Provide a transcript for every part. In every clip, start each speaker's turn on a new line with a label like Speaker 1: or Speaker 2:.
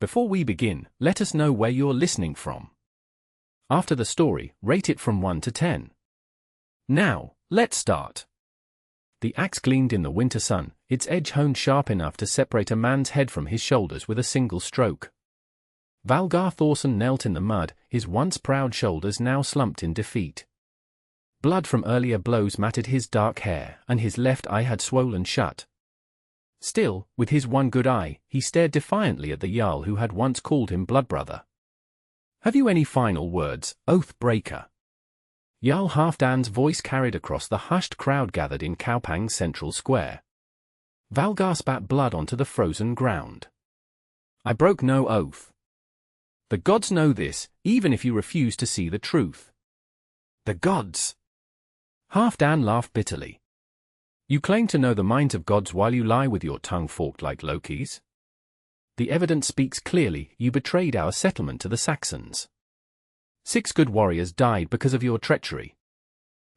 Speaker 1: Before we begin, let us know where you're listening from. After the story, rate it from 1 to 10. Now, let's start. The axe gleamed in the winter sun, its edge honed sharp enough to separate a man's head from his shoulders with a single stroke. Valgar Thorsson knelt in the mud, his once proud shoulders now slumped in defeat. Blood from earlier blows matted his dark hair, and his left eye had swollen shut. Still, with his one good eye, he stared defiantly at the Jarl who had once called him bloodbrother. "Have you any final words, Oathbreaker?" Jarl Halfdan's voice carried across the hushed crowd gathered in Kaupang's central square. Valgar spat blood onto the frozen ground. "I broke no oath. The gods know this, even if you refuse to see the truth." "The gods!" Halfdan laughed bitterly. "You claim to know the minds of gods while you lie with your tongue forked like Loki's? The evidence speaks clearly, you betrayed our settlement to the Saxons. 6 good warriors died because of your treachery."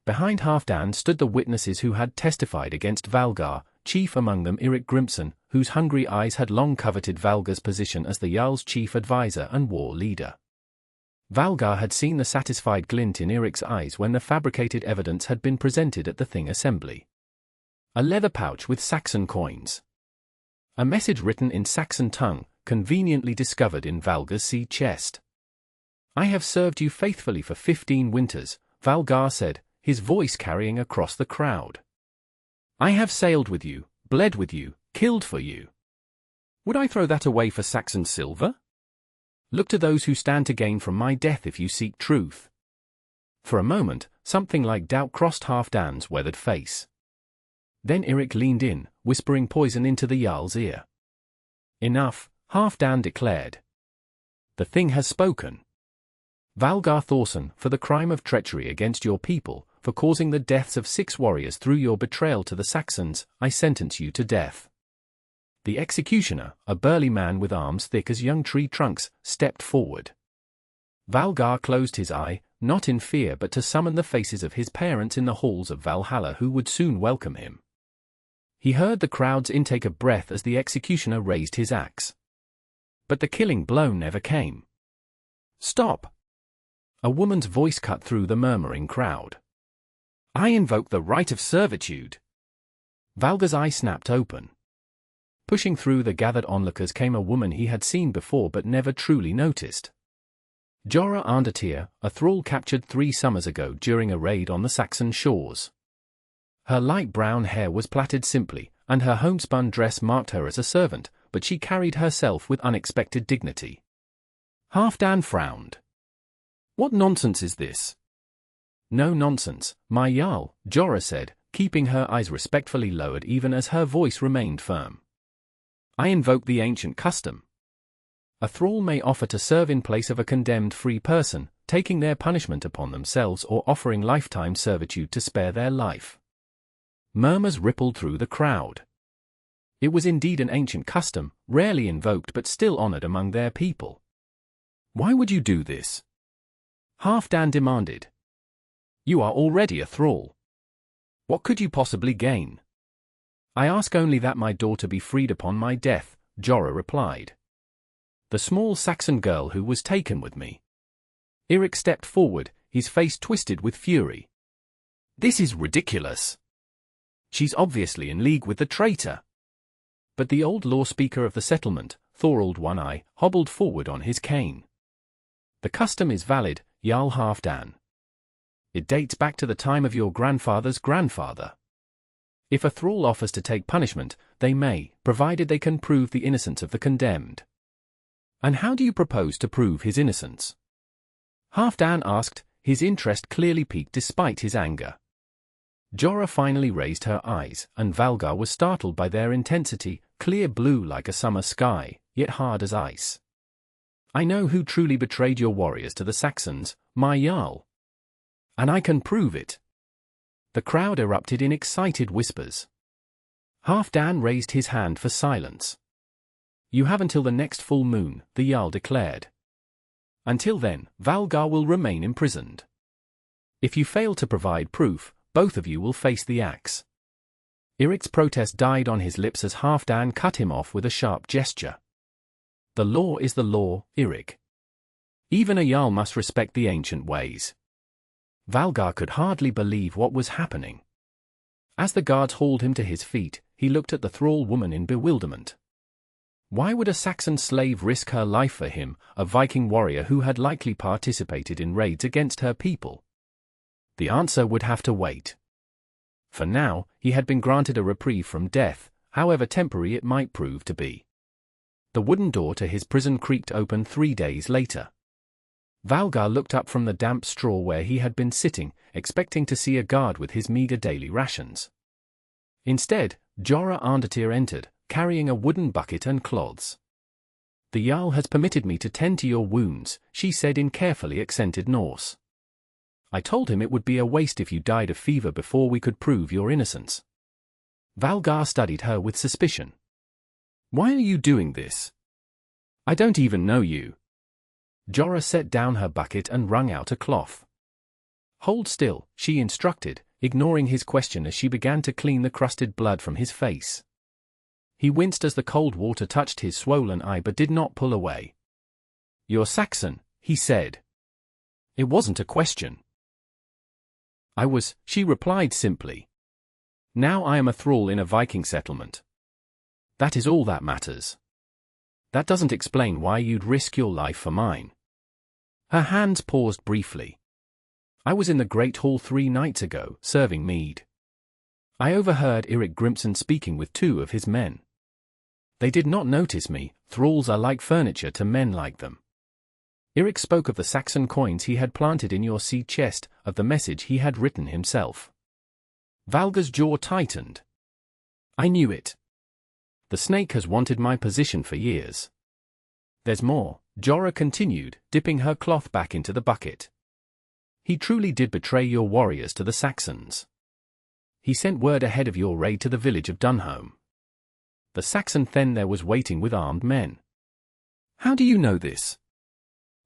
Speaker 1: Behind Halfdan stood the witnesses who had testified against Valgar, chief among them Eirik Grimson, whose hungry eyes had long coveted Valgar's position as the Jarl's chief advisor and war leader. Valgar had seen the satisfied glint in Eirik's eyes when the fabricated evidence had been presented at the Thing assembly. A leather pouch with Saxon coins. A message written in Saxon tongue, conveniently discovered in Valgar's sea chest. "I have served you faithfully for 15 winters," Valgar said, his voice carrying across the crowd. "I have sailed with you, bled with you, killed for you. Would I throw that away for Saxon silver? Look to those who stand to gain from my death if you seek truth." For a moment, something like doubt crossed Halfdan's weathered face. Then Eirik leaned in, whispering poison into the Jarl's ear. "Enough," Halfdan declared. "The Thing has spoken. Valgar Thorsson, for the crime of treachery against your people, for causing the deaths of 6 warriors through your betrayal to the Saxons, I sentence you to death." The executioner, a burly man with arms thick as young tree trunks, stepped forward. Valgar closed his eye, not in fear but to summon the faces of his parents in the halls of Valhalla who would soon welcome him. He heard the crowd's intake of breath as the executioner raised his axe. But the killing blow never came. "Stop!" A woman's voice cut through the murmuring crowd. "I invoke the right of servitude." Valgar's eye snapped open. Pushing through the gathered onlookers came a woman he had seen before but never truly noticed. Jara Andertir, a thrall captured 3 summers ago during a raid on the Saxon shores. Her light brown hair was plaited simply, and her homespun dress marked her as a servant, but she carried herself with unexpected dignity. Halfdan frowned. "What nonsense is this?" "No nonsense, my Jarl," Jara said, keeping her eyes respectfully lowered even as her voice remained firm. "I invoke the ancient custom. A thrall may offer to serve in place of a condemned free person, taking their punishment upon themselves or offering lifetime servitude to spare their life." Murmurs rippled through the crowd. It was indeed an ancient custom, rarely invoked but still honored among their people. "Why would you do this?" Halfdan demanded. "You are already a thrall. What could you possibly gain?" "I ask only that my daughter be freed upon my death," Jara replied. "The small Saxon girl who was taken with me." Eirik stepped forward, his face twisted with fury. "This is ridiculous. She's obviously in league with the traitor." But the old law speaker of the settlement, Thorald One Eye, hobbled forward on his cane. "The custom is valid, Jarl Halfdan. It dates back to the time of your grandfather's grandfather. If a thrall offers to take punishment, they may, provided they can prove the innocence of the condemned." "And how do you propose to prove his innocence?" Halfdan asked, his interest clearly piqued despite his anger. Jara finally raised her eyes, and Valgar was startled by their intensity, clear blue like a summer sky, yet hard as ice. "I know who truly betrayed your warriors to the Saxons, my Jarl. And I can prove it." The crowd erupted in excited whispers. Halfdan raised his hand for silence. "You have until the next full moon," the Jarl declared. "Until then, Valgar will remain imprisoned. If you fail to provide proof, both of you will face the axe." Eirik's protest died on his lips as Halfdan cut him off with a sharp gesture. The law is the law, Eirik. Even a Jarl must respect the ancient ways. Valgar could hardly believe what was happening. As the guards hauled him to his feet, he looked at the Thrall woman in bewilderment. Why would a Saxon slave risk her life for him, a Viking warrior who had likely participated in raids against her people? The answer would have to wait. For now, he had been granted a reprieve from death, however temporary it might prove to be. The wooden door to his prison creaked open 3 days later. Valgar looked up from the damp straw where he had been sitting, expecting to see a guard with his meager daily rations. Instead, Jara Arndatir entered, carrying a wooden bucket and cloths. "The Jarl has permitted me to tend to your wounds," she said in carefully accented Norse. "I told him it would be a waste if you died of fever before we could prove your innocence." Valgar studied her with suspicion. "Why are you doing this? I don't even know you." Jara set down her bucket and wrung out a cloth. "Hold still," she instructed, ignoring his question as she began to clean the crusted blood from his face. He winced as the cold water touched his swollen eye but did not pull away. "You're Saxon," he said. It wasn't a question. "I was," she replied simply. "Now I am a thrall in a Viking settlement. That is all that matters. That doesn't explain why you'd risk your life for mine." Her hands paused briefly. "I was in the Great Hall 3 nights ago, serving mead. I overheard Eirik Grimson speaking with 2 of his men. They did not notice me. Thralls are like furniture to men like them. Eirik spoke of the Saxon coins he had planted in your sea chest, of the message he had written himself." Valgar's jaw tightened. "I knew it. The snake has wanted my position for years." "There's more," Jara continued, dipping her cloth back into the bucket. "He truly did betray your warriors to the Saxons. He sent word ahead of your raid to the village of Dunholm. The Saxon then there was waiting with armed men." "How do you know this?"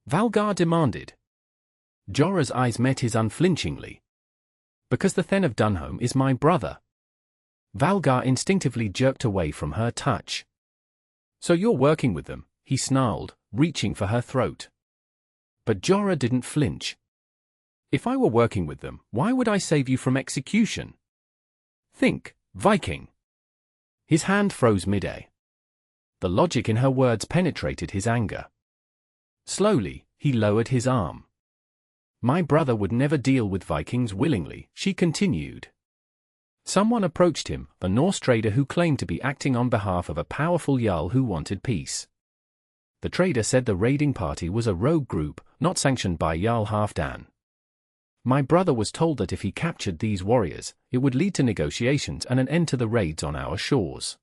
Speaker 1: Valgar demanded. Jara's eyes met his unflinchingly. "Because the Then of Dunholm is my brother." Valgar instinctively jerked away from her touch. "So you're working with them," he snarled, reaching for her throat. But Jara didn't flinch. "If I were working with them, why would I save you from execution? Think, Viking." His hand froze mid-air. The logic in her words penetrated his anger. Slowly, he lowered his arm. "My brother would never deal with Vikings willingly," she continued. Someone approached him, a Norse trader who claimed to be acting on behalf of a powerful Jarl who wanted peace. The trader said the raiding party was a rogue group, not sanctioned by Jarl Halfdan. "My brother was told that if he captured these warriors, it would lead to negotiations and an end to the raids on our shores."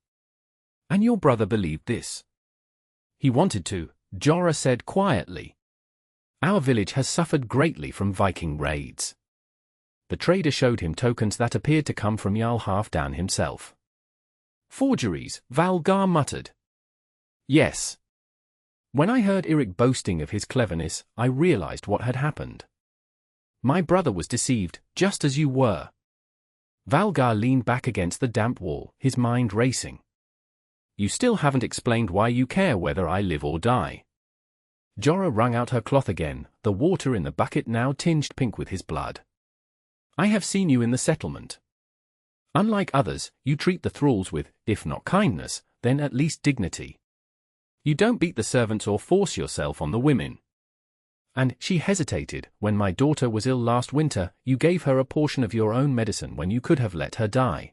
Speaker 1: "And your brother believed this?" "He wanted to," Jara said quietly. "Our village has suffered greatly from Viking raids." The trader showed him tokens that appeared to come from Jarl Halfdan himself. "Forgeries," Valgar muttered. "Yes. When I heard Eirik boasting of his cleverness, I realized what had happened. My brother was deceived, just as you were." Valgar leaned back against the damp wall, his mind racing. "You still haven't explained why you care whether I live or die." Jara wrung out her cloth again, the water in the bucket now tinged pink with his blood. "I have seen you in the settlement. Unlike others, you treat the thralls with, if not kindness, then at least dignity. You don't beat the servants or force yourself on the women. And," she hesitated, "when my daughter was ill last winter, you gave her a portion of your own medicine when you could have let her die."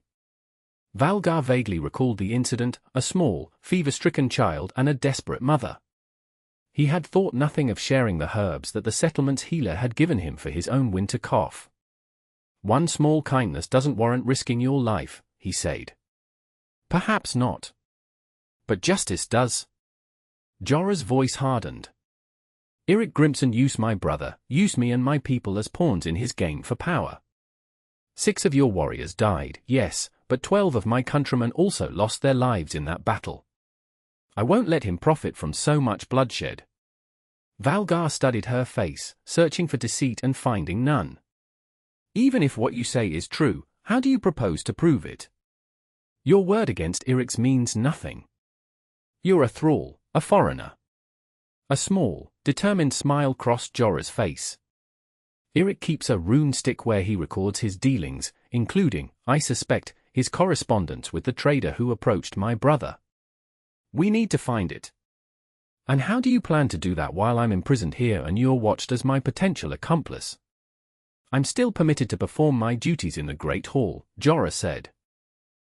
Speaker 1: Valgar vaguely recalled the incident, a small, fever-stricken child and a desperate mother. He had thought nothing of sharing the herbs that the settlement's healer had given him for his own winter cough. "One small kindness doesn't warrant risking your life," he said. "Perhaps not. But justice does." Jara's voice hardened. "Eirik Grimson used my brother, used me and my people as pawns in his game for power. 6 of your warriors died, yes, but 12 of my countrymen also lost their lives in that battle. I won't let him profit from so much bloodshed." Valgar studied her face, searching for deceit and finding none. "Even if what you say is true, how do you propose to prove it? Your word against Eirik's means nothing. You're a thrall, a foreigner. A small, determined smile crossed Jara's face. Eirik keeps a rune stick where he records his dealings, including, I suspect, his correspondence with the trader who approached my brother. We need to find it. And how do you plan to do that while I'm imprisoned here and you're watched as my potential accomplice? I'm still permitted to perform my duties in the Great Hall, Jara said.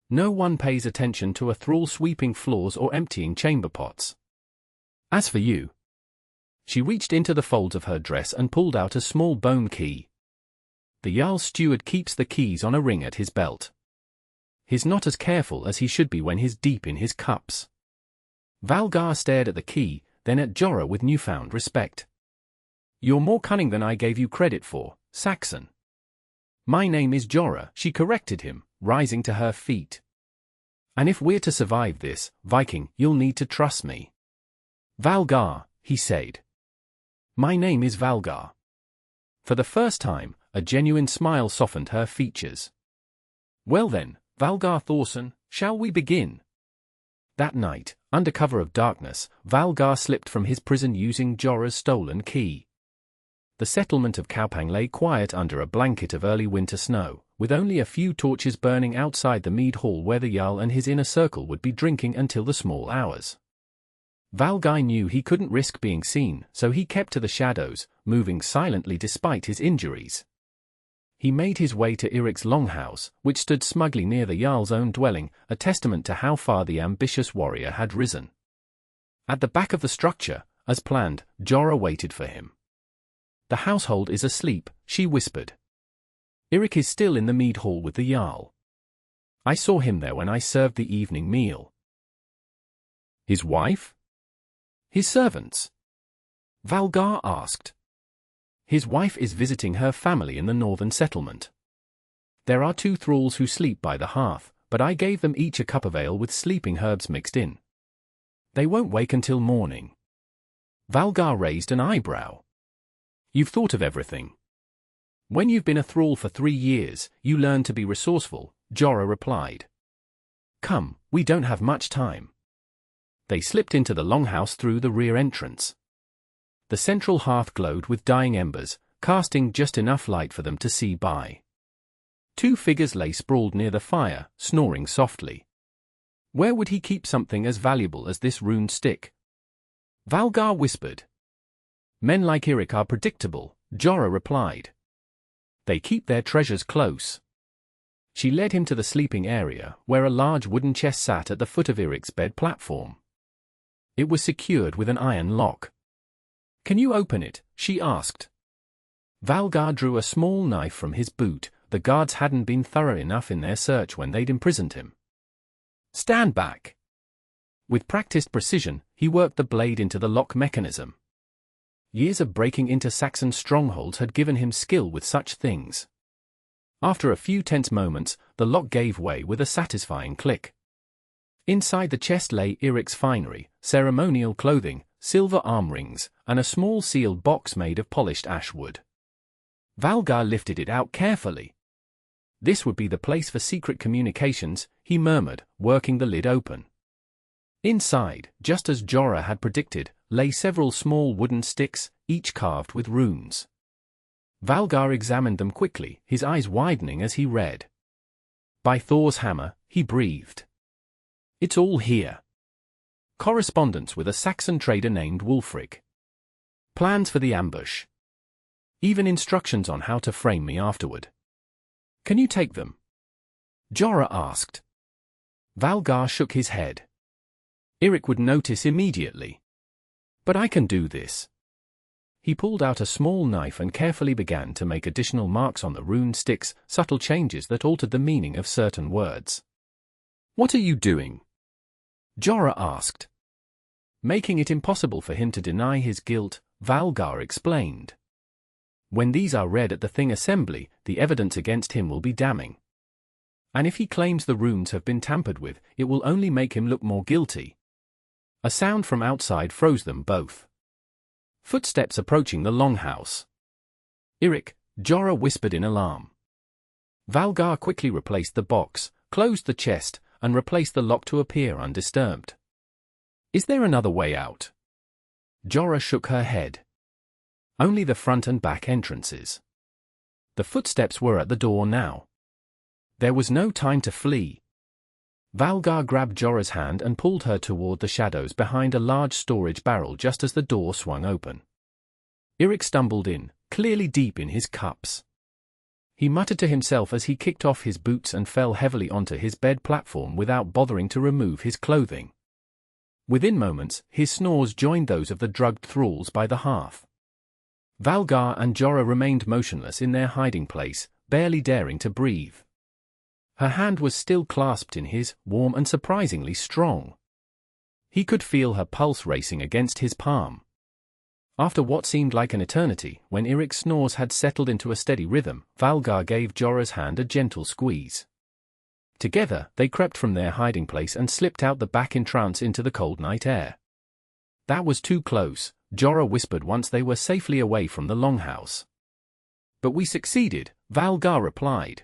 Speaker 1: No one pays attention to a thrall sweeping floors or emptying chamber pots. As for you. She reached into the folds of her dress and pulled out a small bone key. The Jarl's steward keeps the keys on a ring at his belt. He's not as careful as he should be when he's deep in his cups. Valgar stared at the key, then at Jara with newfound respect. You're more cunning than I gave you credit for, Saxon. My name is Jara, she corrected him, rising to her feet. And if we're to survive this, Viking, you'll need to trust me. Valgar, he said. My name is Valgar. For the first time, a genuine smile softened her features. Well then, Valgar Thorsson, shall we begin? That night, under cover of darkness, Valgar slipped from his prison using Jara's stolen key. The settlement of Kaupang lay quiet under a blanket of early winter snow, with only a few torches burning outside the mead hall where the Jarl and his inner circle would be drinking until the small hours. Valgar knew he couldn't risk being seen, so he kept to the shadows, moving silently despite his injuries. He made his way to Eirik's longhouse, which stood smugly near the Jarl's own dwelling, a testament to how far the ambitious warrior had risen. At the back of the structure, as planned, Jara waited for him. The household is asleep, she whispered. Eirik is still in the mead hall with the Jarl. I saw him there when I served the evening meal. His wife? His servants? Valgar asked. His wife is visiting her family in the northern settlement. There are 2 thralls who sleep by the hearth, but I gave them each a cup of ale with sleeping herbs mixed in. They won't wake until morning. Valgar raised an eyebrow. You've thought of everything. When you've been a thrall for 3 years, you learn to be resourceful, Jara replied. Come, we don't have much time. They slipped into the longhouse through the rear entrance. The central hearth glowed with dying embers, casting just enough light for them to see by. 2 figures lay sprawled near the fire, snoring softly. Where would he keep something as valuable as this rune stick? Valgar whispered. Men like Eirik are predictable, Jara replied. They keep their treasures close. She led him to the sleeping area, where a large wooden chest sat at the foot of Eirik's bed platform. It was secured with an iron lock. Can you open it? She asked. Valgar drew a small knife from his boot. The guards hadn't been thorough enough in their search when they'd imprisoned him. Stand back. With practiced precision, he worked the blade into the lock mechanism. Years of breaking into Saxon strongholds had given him skill with such things. After a few tense moments, the lock gave way with a satisfying click. Inside the chest lay Eirik's finery, ceremonial clothing, silver arm rings, and a small sealed box made of polished ash wood. Valgar lifted it out carefully. This would be the place for secret communications, he murmured, working the lid open. Inside, just as Jara had predicted, lay several small wooden sticks, each carved with runes. Valgar examined them quickly, his eyes widening as he read. By Thor's hammer, he breathed. It's all here. Correspondence with a Saxon trader named Wulfric. Plans for the ambush. Even instructions on how to frame me afterward. Can you take them? Jara asked. Valgar shook his head. Eirik would notice immediately. But I can do this. He pulled out a small knife and carefully began to make additional marks on the rune sticks, subtle changes that altered the meaning of certain words. What are you doing? Jara asked. Making it impossible for him to deny his guilt, Valgar explained. When these are read at the Thing Assembly, the evidence against him will be damning. And if he claims the runes have been tampered with, it will only make him look more guilty. A sound from outside froze them both. Footsteps approaching the longhouse. Eirik, Jara whispered in alarm. Valgar quickly replaced the box, closed the chest, and replaced the lock to appear undisturbed. Is there another way out? Jara shook her head. Only the front and back entrances. The footsteps were at the door now. There was no time to flee. Valgar grabbed Jara's hand and pulled her toward the shadows behind a large storage barrel just as the door swung open. Eirik stumbled in, clearly deep in his cups. He muttered to himself as he kicked off his boots and fell heavily onto his bed platform without bothering to remove his clothing. Within moments, his snores joined those of the drugged thralls by the hearth. Valgar and Jara remained motionless in their hiding place, barely daring to breathe. Her hand was still clasped in his, warm and surprisingly strong. He could feel her pulse racing against his palm. After what seemed like an eternity, when Eirik's snores had settled into a steady rhythm, Valgar gave Jara's hand a gentle squeeze. Together, they crept from their hiding place and slipped out the back entrance into the cold night air. That was too close, Jara whispered once they were safely away from the longhouse. But we succeeded, Valgar replied.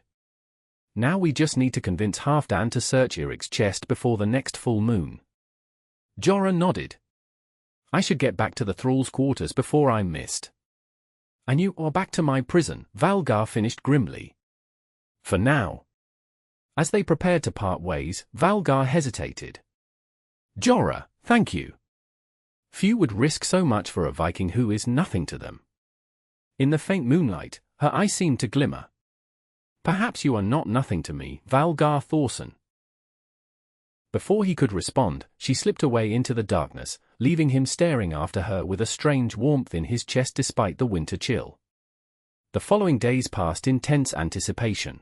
Speaker 1: Now we just need to convince Halfdan to search Eirik's chest before the next full moon. Jara nodded. I should get back to the thralls' quarters before I'm missed. And you are back to my prison, Valgar finished grimly. For now. As they prepared to part ways, Valgar hesitated. Jara, thank you. Few would risk so much for a Viking who is nothing to them. In the faint moonlight, her eyes seemed to glimmer. Perhaps you are not nothing to me, Valgar Thorsson. Before he could respond, she slipped away into the darkness, leaving him staring after her with a strange warmth in his chest despite the winter chill. The following days passed in tense anticipation.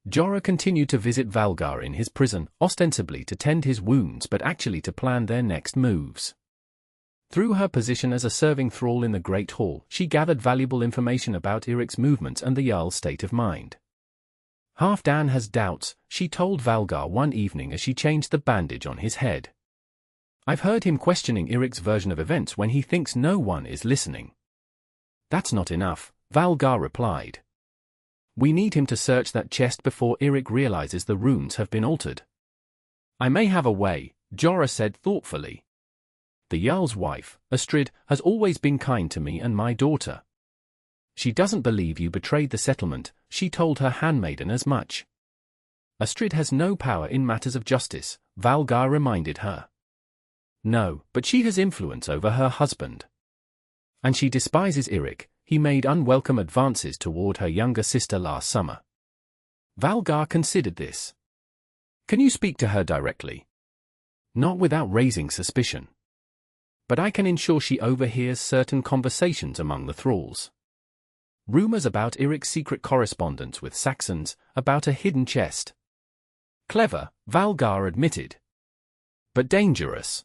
Speaker 1: Jara continued to visit Valgar in his prison, ostensibly to tend his wounds but actually to plan their next moves. Through her position as a serving thrall in the Great Hall, she gathered valuable information about Eirik's movements and the Jarl's state of mind. Halfdan has doubts, she told Valgar one evening as she changed the bandage on his head. I've heard him questioning Eirik's version of events when he thinks no one is listening. That's not enough, Valgar replied. We need him to search that chest before Eirik realizes the runes have been altered. I may have a way, Jara said thoughtfully. The Jarl's wife, Astrid, has always been kind to me and my daughter. She doesn't believe you betrayed the settlement, she told her handmaiden as much. Astrid has no power in matters of justice, Valgar reminded her. No, but she has influence over her husband. And she despises Eirik, he made unwelcome advances toward her younger sister last summer. Valgar considered this. Can you speak to her directly? Not without raising suspicion. But I can ensure she overhears certain conversations among the thralls. Rumors about Eirik's secret correspondence with Saxons, about a hidden chest. Clever, Valgar admitted. But dangerous.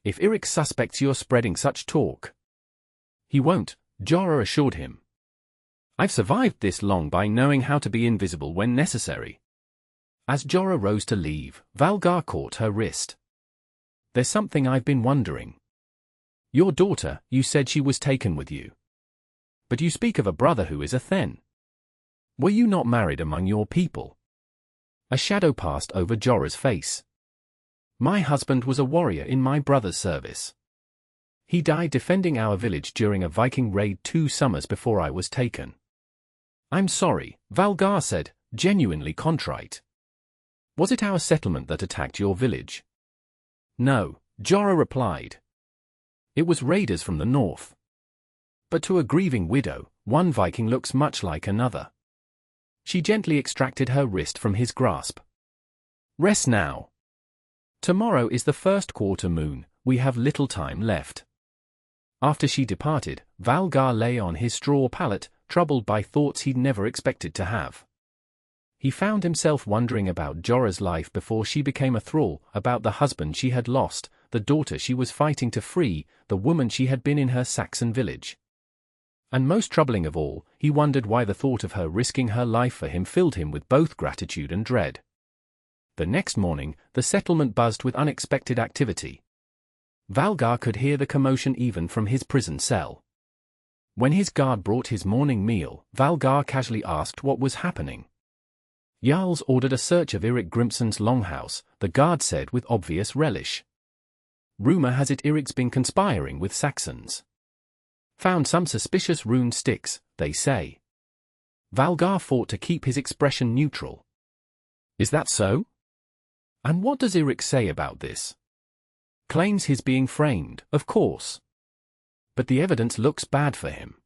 Speaker 1: If Eirik suspects you're spreading such talk. He won't, Jara assured him. I've survived this long by knowing how to be invisible when necessary. As Jara rose to leave, Valgar caught her wrist. There's something I've been wondering. Your daughter, you said she was taken with you. But you speak of a brother who is a Then. Were you not married among your people? A shadow passed over Jara's face. My husband was a warrior in my brother's service. He died defending our village during a Viking raid 2 summers before I was taken. I'm sorry, Valgar said, genuinely contrite. Was it our settlement that attacked your village? No, Jara replied. It was raiders from the north. But to a grieving widow, one Viking looks much like another. She gently extracted her wrist from his grasp. Rest now. Tomorrow is the first quarter moon, we have little time left. After she departed, Valgar lay on his straw pallet, troubled by thoughts he'd never expected to have. He found himself wondering about Jara's life before she became a thrall, about the husband she had lost, the daughter she was fighting to free, the woman she had been in her Saxon village. And most troubling of all, he wondered why the thought of her risking her life for him filled him with both gratitude and dread. The next morning, the settlement buzzed with unexpected activity. Valgar could hear the commotion even from his prison cell. When his guard brought his morning meal, Valgar casually asked what was happening. Jarls ordered a search of Eirik Grimson's longhouse, the guard said with obvious relish. Rumor has it Eric's been conspiring with Saxons. Found some suspicious rune sticks, they say. Valgar fought to keep his expression neutral. Is that so? And what does Eric say about this? Claims he's being framed, of course. But the evidence looks bad for him.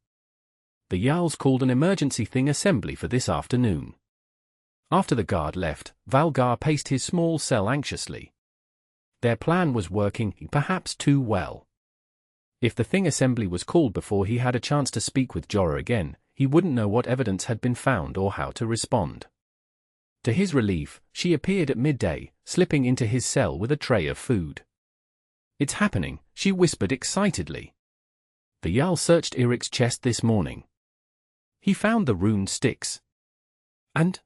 Speaker 1: The Jarl's called an emergency thing assembly for this afternoon. After the guard left, Valgar paced his small cell anxiously. Their plan was working, perhaps too well. If the thing assembly was called before he had a chance to speak with Jara again, he wouldn't know what evidence had been found or how to respond. To his relief, she appeared at midday, slipping into his cell with a tray of food. "It's happening," she whispered excitedly. "The Jarl searched Eric's chest this morning. He found the rune sticks." "And?"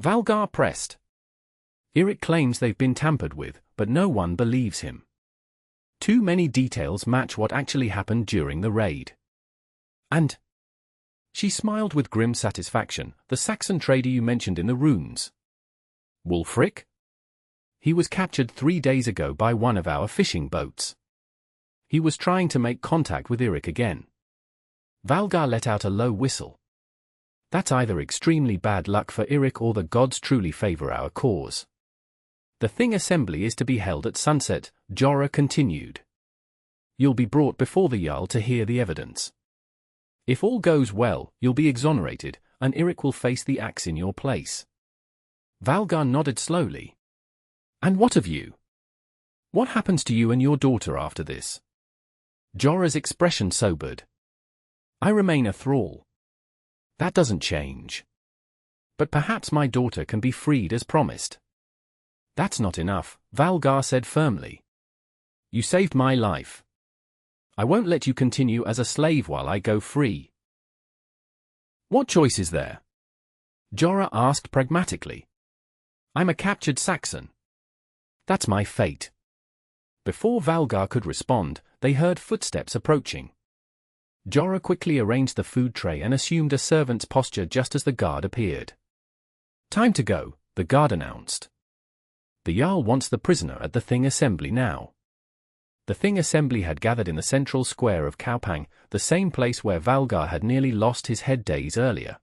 Speaker 1: Valgar pressed. "Eric claims they've been tampered with, but no one believes him. Too many details match what actually happened during the raid." "And?" She smiled with grim satisfaction. "The Saxon trader you mentioned in the runes. Wulfric? He was captured 3 days ago by one of our fishing boats. He was trying to make contact with Eric again." Valgar let out a low whistle. "That's either extremely bad luck for Eric or the gods truly favor our cause." "The thing assembly is to be held at sunset," Jara continued. "You'll be brought before the Jarl to hear the evidence. If all goes well, you'll be exonerated, and Eric will face the axe in your place." Valgar nodded slowly. "And what of you? What happens to you and your daughter after this?" Jara's expression sobered. "I remain a thrall. That doesn't change. But perhaps my daughter can be freed as promised." "That's not enough," Valgar said firmly. "You saved my life. I won't let you continue as a slave while I go free." "What choice is there?" Jara asked pragmatically. "I'm a captured Saxon. That's my fate." Before Valgar could respond, they heard footsteps approaching. Jara quickly arranged the food tray and assumed a servant's posture just as the guard appeared. "Time to go," the guard announced. "The Jarl wants the prisoner at the Thing Assembly now." The Thing Assembly had gathered in the central square of Kaupang, the same place where Valgar had nearly lost his head days earlier.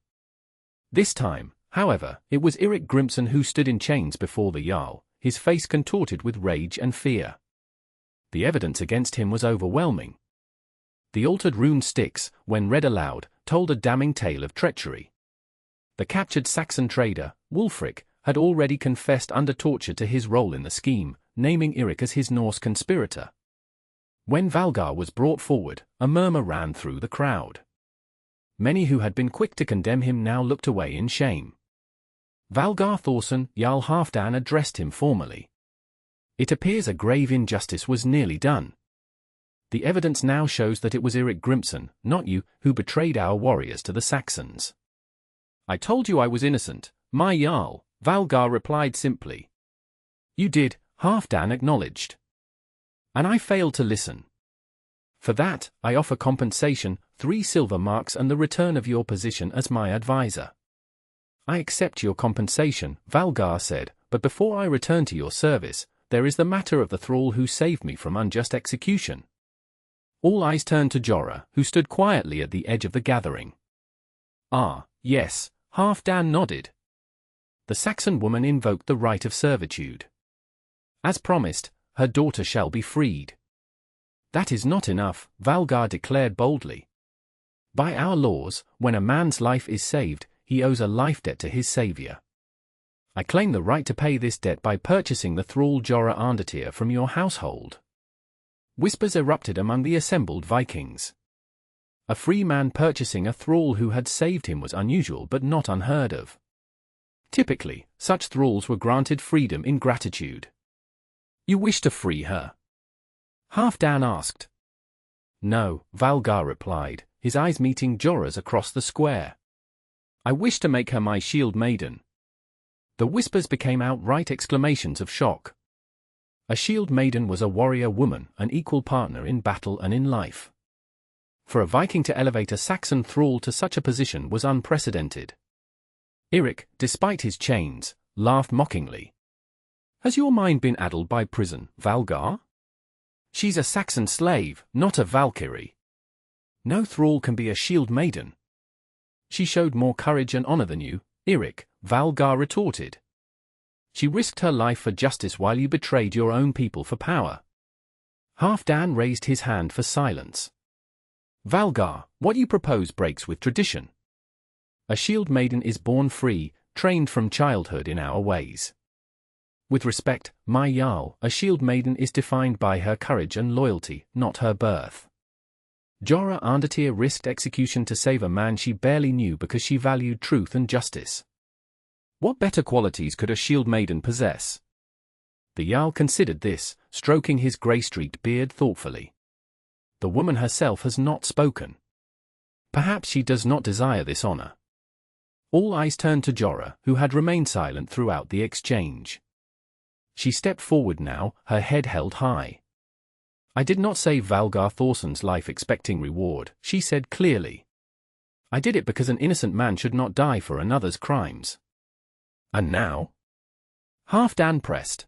Speaker 1: This time, however, it was Eric Grimson who stood in chains before the Jarl, his face contorted with rage and fear. The evidence against him was overwhelming. The altered rune sticks, when read aloud, told a damning tale of treachery. The captured Saxon trader, Wulfric, had already confessed under torture to his role in the scheme, naming Eric as his Norse conspirator. When Valgar was brought forward, a murmur ran through the crowd. Many who had been quick to condemn him now looked away in shame. Valgar Thorsson, Jarl Halfdan addressed him formally. "It appears a grave injustice was nearly done. The evidence now shows that it was Eric Grimson, not you, who betrayed our warriors to the Saxons." "I told you I was innocent, my Jarl," Valgar replied simply. "You did," Halfdan acknowledged. "And I failed to listen. For that, I offer compensation, 3 silver marks and the return of your position as my advisor." "I accept your compensation," Valgar said, "but before I return to your service, there is the matter of the thrall who saved me from unjust execution." All eyes turned to Jara, who stood quietly at the edge of the gathering. "Ah, yes," Halfdan nodded. "The Saxon woman invoked the right of servitude. As promised, her daughter shall be freed." "That is not enough," Valgar declared boldly. "By our laws, when a man's life is saved, he owes a life debt to his savior. I claim the right to pay this debt by purchasing the thrall Jara Arndatir from your household." Whispers erupted among the assembled Vikings. A free man purchasing a thrall who had saved him was unusual but not unheard of. Typically, such thralls were granted freedom in gratitude. "You wish to free her?" Halfdan asked. "No," Valgar replied, his eyes meeting Jora's across the square. "I wish to make her my shield maiden." The whispers became outright exclamations of shock. A shield maiden was a warrior woman, an equal partner in battle and in life. For a Viking to elevate a Saxon thrall to such a position was unprecedented. Eric, despite his chains, laughed mockingly. "Has your mind been addled by prison, Valgar? She's a Saxon slave, not a Valkyrie. No thrall can be a shield maiden. She showed more courage and honor than you, Eirik, Valgar retorted. She risked her life for justice while you betrayed your own people for power. Halfdan raised his hand for silence. Valgar, what you propose breaks with tradition. A shield maiden is born free, trained from childhood in our ways. With respect, my Jarl, a shield maiden is defined by her courage and loyalty, not her birth. Jara Arndatir risked execution to save a man she barely knew because she valued truth and justice. What better qualities could a shield maiden possess? The Jarl considered this, stroking his grey-streaked beard thoughtfully. The woman herself has not spoken. Perhaps she does not desire this honor. All eyes turned to Jara, who had remained silent throughout the exchange. She stepped forward now, her head held high. I did not save Valgar Thorsson's life expecting reward, she said clearly. I did it because an innocent man should not die for another's crimes. And now? Halfdan pressed.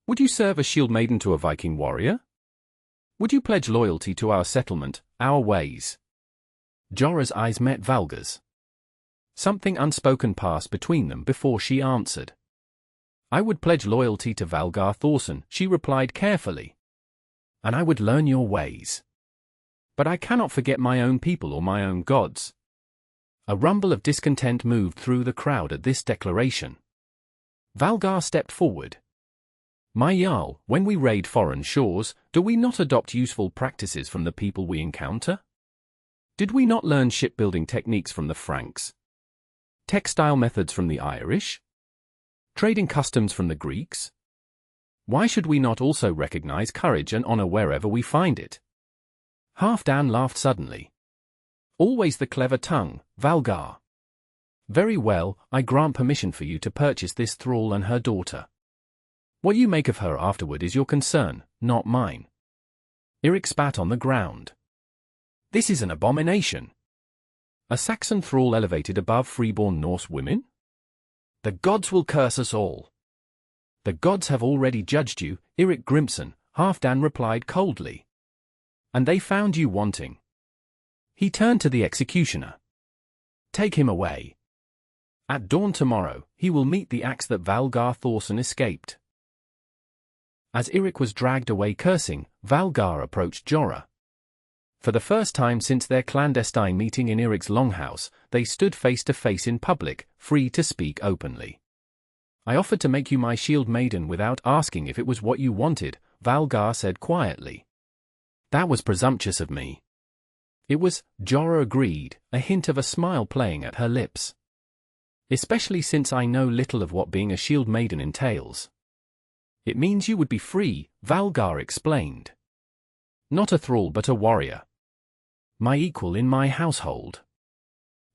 Speaker 1: Would you serve a shield maiden to a Viking warrior? Would you pledge loyalty to our settlement, our ways? Jara's eyes met Valgar's. Something unspoken passed between them before she answered. I would pledge loyalty to Valgar Thorsson, she replied carefully. And I would learn your ways. But I cannot forget my own people or my own gods. A rumble of discontent moved through the crowd at this declaration. Valgar stepped forward. My Jarl, when we raid foreign shores, do we not adopt useful practices from the people we encounter? Did we not learn shipbuilding techniques from the Franks? Textile methods from the Irish? Trading customs from the Greeks? Why should we not also recognize courage and honor wherever we find it? Halfdan laughed suddenly. Always the clever tongue, Valgar. Very well, I grant permission for you to purchase this thrall and her daughter. What you make of her afterward is your concern, not mine. Eirik spat on the ground. This is an abomination. A Saxon thrall elevated above freeborn Norse women? The gods will curse us all. The gods have already judged you, Eirik Grimson, Halfdan replied coldly. And they found you wanting. He turned to the executioner. Take him away. At dawn tomorrow, he will meet the axe that Valgar Thorsson escaped. As Eirik was dragged away cursing, Valgar approached Jara. For the first time since their clandestine meeting in Eirik's longhouse, they stood face to face in public, free to speak openly. I offered to make you my shield maiden without asking if it was what you wanted, Valgar said quietly. That was presumptuous of me. It was, Jara agreed, a hint of a smile playing at her lips. Especially since I know little of what being a shield maiden entails. It means you would be free, Valgar explained. Not a thrall but a warrior. My equal in my household.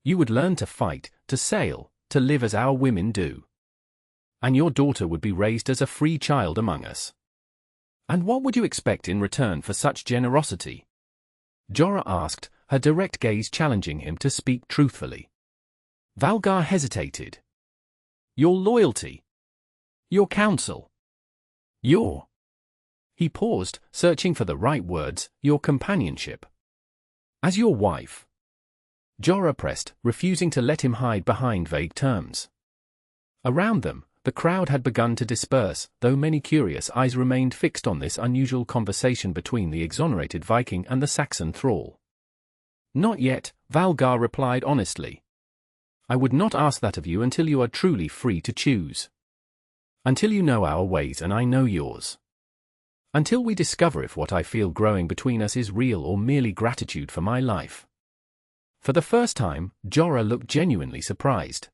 Speaker 1: You would learn to fight, to sail, to live as our women do. And your daughter would be raised as a free child among us. And what would you expect in return for such generosity? Jara asked, her direct gaze challenging him to speak truthfully. Valgar hesitated. Your loyalty. Your counsel. Your. He paused, searching for the right words, your companionship. As your wife. Jara pressed, refusing to let him hide behind vague terms. Around them, the crowd had begun to disperse, though many curious eyes remained fixed on this unusual conversation between the exonerated Viking and the Saxon thrall. Not yet, Valgar replied honestly. I would not ask that of you until you are truly free to choose. Until you know our ways and I know yours. Until we discover if what I feel growing between us is real or merely gratitude for my life. For the first time, Jara looked genuinely surprised.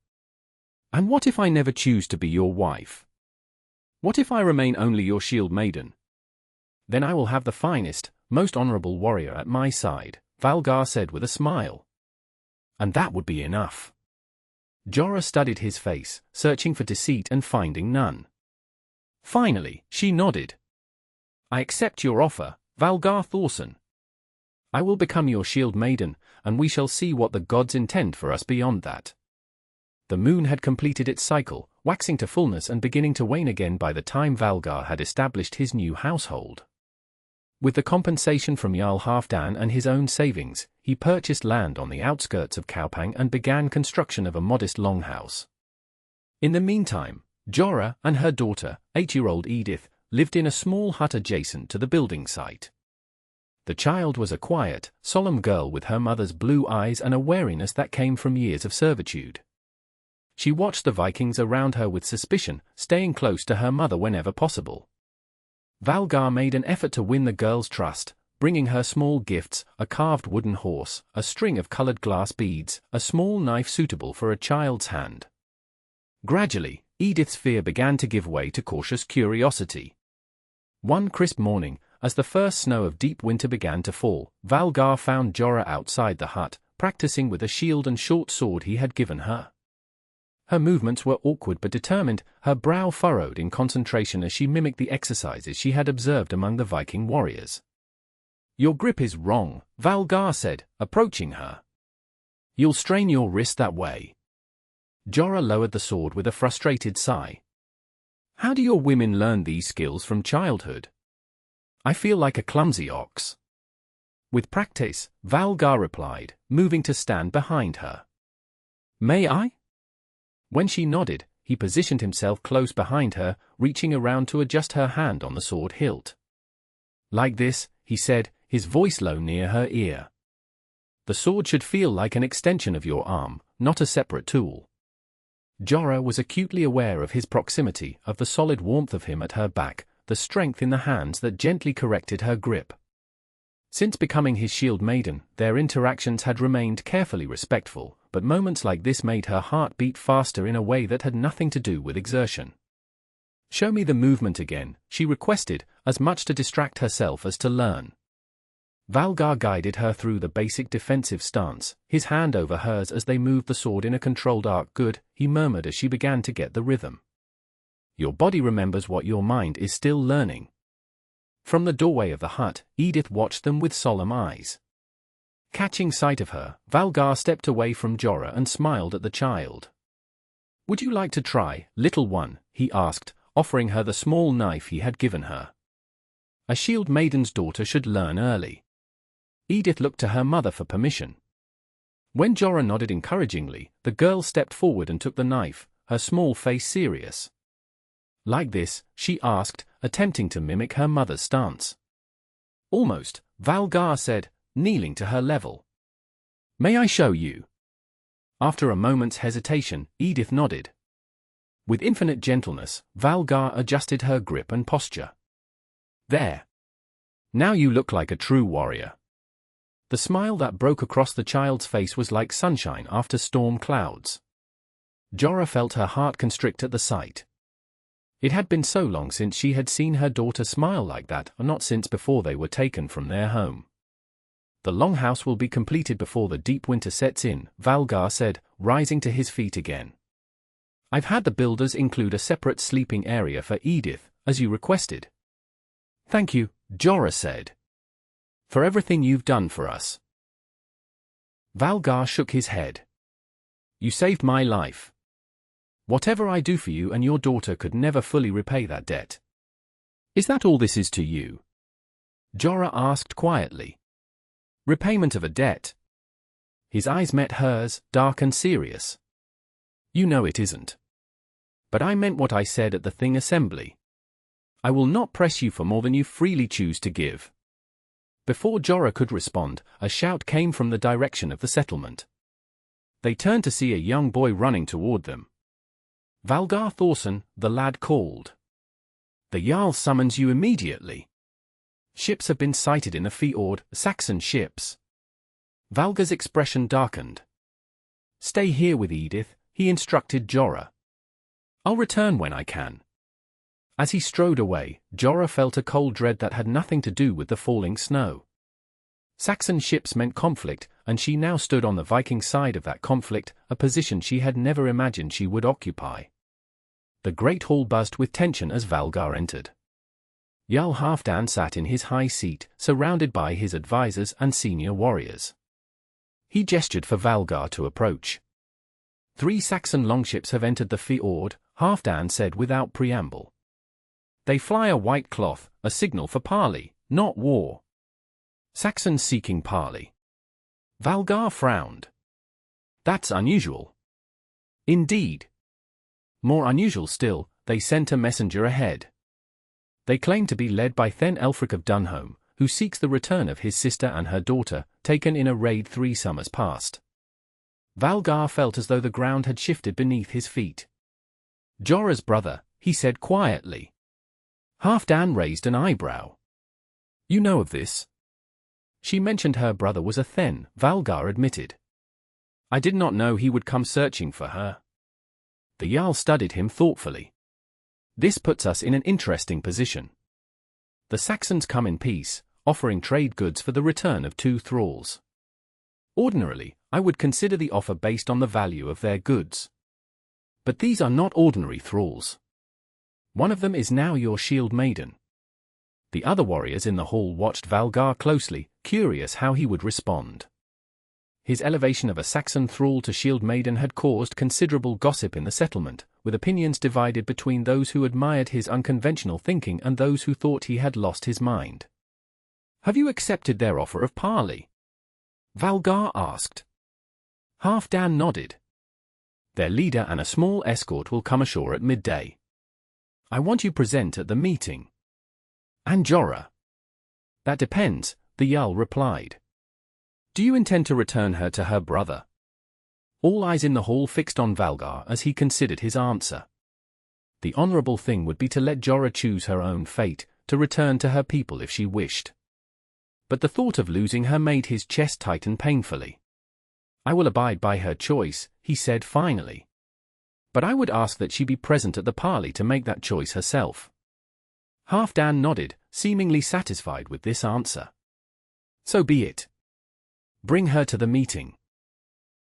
Speaker 1: And what if I never choose to be your wife? What if I remain only your shield maiden? Then I will have the finest, most honorable warrior at my side, Valgar said with a smile. And that would be enough. Jara studied his face, searching for deceit and finding none. Finally, she nodded. I accept your offer, Valgar Thorsson. I will become your shield maiden, and we shall see what the gods intend for us beyond that. The moon had completed its cycle, waxing to fullness and beginning to wane again by the time Valgar had established his new household. With the compensation from Jarl Halfdan and his own savings, he purchased land on the outskirts of Kaupang and began construction of a modest longhouse. In the meantime, Jara and her daughter, 8-year-old Edith, lived in a small hut adjacent to the building site. The child was a quiet, solemn girl with her mother's blue eyes and a wariness that came from years of servitude. She watched the Vikings around her with suspicion, staying close to her mother whenever possible. Valgar made an effort to win the girl's trust, bringing her small gifts, a carved wooden horse, a string of colored glass beads, a small knife suitable for a child's hand. Gradually, Edith's fear began to give way to cautious curiosity. One crisp morning, as the first snow of deep winter began to fall, Valgar found Jara outside the hut, practicing with a shield and short sword he had given her. Her movements were awkward but determined, her brow furrowed in concentration as she mimicked the exercises she had observed among the Viking warriors. "Your grip is wrong," Valgar said, approaching her. "You'll strain your wrist that way." Jara lowered the sword with a frustrated sigh. "How do your women learn these skills from childhood? I feel like a clumsy ox." "With practice," Valgar replied, moving to stand behind her. "May I?" When she nodded, he positioned himself close behind her, reaching around to adjust her hand on the sword hilt. "Like this," he said, his voice low near her ear. "The sword should feel like an extension of your arm, not a separate tool." Jara was acutely aware of his proximity, of the solid warmth of him at her back, the strength in the hands that gently corrected her grip. Since becoming his shield maiden, their interactions had remained carefully respectful, but moments like this made her heart beat faster in a way that had nothing to do with exertion. "Show me the movement again," she requested, as much to distract herself as to learn. Valgar guided her through the basic defensive stance, his hand over hers as they moved the sword in a controlled arc. "Good," he murmured as she began to get the rhythm. "Your body remembers what your mind is still learning." From the doorway of the hut, Edith watched them with solemn eyes. Catching sight of her, Valgar stepped away from Jara and smiled at the child. "Would you like to try, little one?" he asked, offering her the small knife he had given her. A shield maiden's daughter should learn early. Edith looked to her mother for permission. When Jara nodded encouragingly, the girl stepped forward and took the knife, her small face serious. "Like this?" she asked, attempting to mimic her mother's stance. "Almost," Valgar said, kneeling to her level. "May I show you?" After a moment's hesitation, Edith nodded. With infinite gentleness, Valgar adjusted her grip and posture. "There. Now you look like a true warrior." The smile that broke across the child's face was like sunshine after storm clouds. Jara felt her heart constrict at the sight. It had been so long since she had seen her daughter smile like that, or not since before they were taken from their home. "The longhouse will be completed before the deep winter sets in," Valgar said, rising to his feet again. "I've had the builders include a separate sleeping area for Edith, as you requested." "Thank you," Jara said, "for everything you've done for us." Valgar shook his head. "You saved my life. Whatever I do for you and your daughter could never fully repay that debt." "Is that all this is to you?" Jara asked quietly. "Repayment of a debt?" His eyes met hers, dark and serious. "You know it isn't. But I meant what I said at the Thing Assembly. I will not press you for more than you freely choose to give." Before Jara could respond, a shout came from the direction of the settlement. They turned to see a young boy running toward them. "Valgar Thorsson," the lad called. "The Jarl summons you immediately. Ships have been sighted in the fjord, Saxon ships." Valgar's expression darkened. "Stay here with Edith," he instructed Jara. "I'll return when I can." As he strode away, Jara felt a cold dread that had nothing to do with the falling snow. Saxon ships meant conflict, and she now stood on the Viking side of that conflict, a position she had never imagined she would occupy. The great hall buzzed with tension as Valgar entered. Jarl Halfdan sat in his high seat, surrounded by his advisors and senior warriors. He gestured for Valgar to approach. "3 Saxon longships have entered the fjord," Halfdan said without preamble. "They fly a white cloth, a signal for parley," not war. Saxons seeking parley. Valgar frowned. That's unusual. Indeed. More unusual still, they sent a messenger ahead. They claim to be led by Then Elfric of Dunholm, who seeks the return of his sister and her daughter, taken in a raid 3 summers past. Valgar felt as though the ground had shifted beneath his feet. Jara's brother, he said quietly. Halfdan raised an eyebrow. You know of this? She mentioned her brother was a Then, Valgar admitted. I did not know he would come searching for her. The Jarl studied him thoughtfully. This puts us in an interesting position. The Saxons come in peace, offering trade goods for the return of 2 thralls. Ordinarily, I would consider the offer based on the value of their goods. But these are not ordinary thralls. One of them is now your shield maiden. The other warriors in the hall watched Valgar closely, curious how he would respond. His elevation of a Saxon thrall to shield maiden had caused considerable gossip in the settlement, with opinions divided between those who admired his unconventional thinking and those who thought he had lost his mind. Have you accepted their offer of parley? Valgar asked. Halfdan nodded. Their leader and a small escort will come ashore at midday. I want you present at the meeting. And Jara? That depends, the Jarl replied. Do you intend to return her to her brother? All eyes in the hall fixed on Valgar as he considered his answer. The honorable thing would be to let Jara choose her own fate, to return to her people if she wished. But the thought of losing her made his chest tighten painfully. I will abide by her choice, he said finally. But I would ask that she be present at the parley to make that choice herself. Halfdan nodded, seemingly satisfied with this answer. So be it. Bring her to the meeting.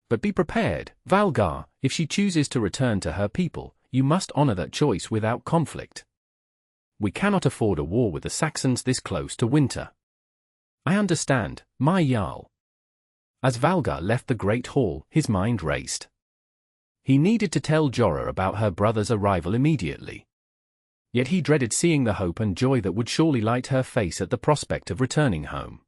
Speaker 1: But be prepared, Valgar, if she chooses to return to her people, you must honor that choice without conflict. We cannot afford a war with the Saxons this close to winter. I understand, my Jarl. As Valgar left the great hall, his mind raced. He needed to tell Jara about her brother's arrival immediately. Yet he dreaded seeing the hope and joy that would surely light her face at the prospect of returning home.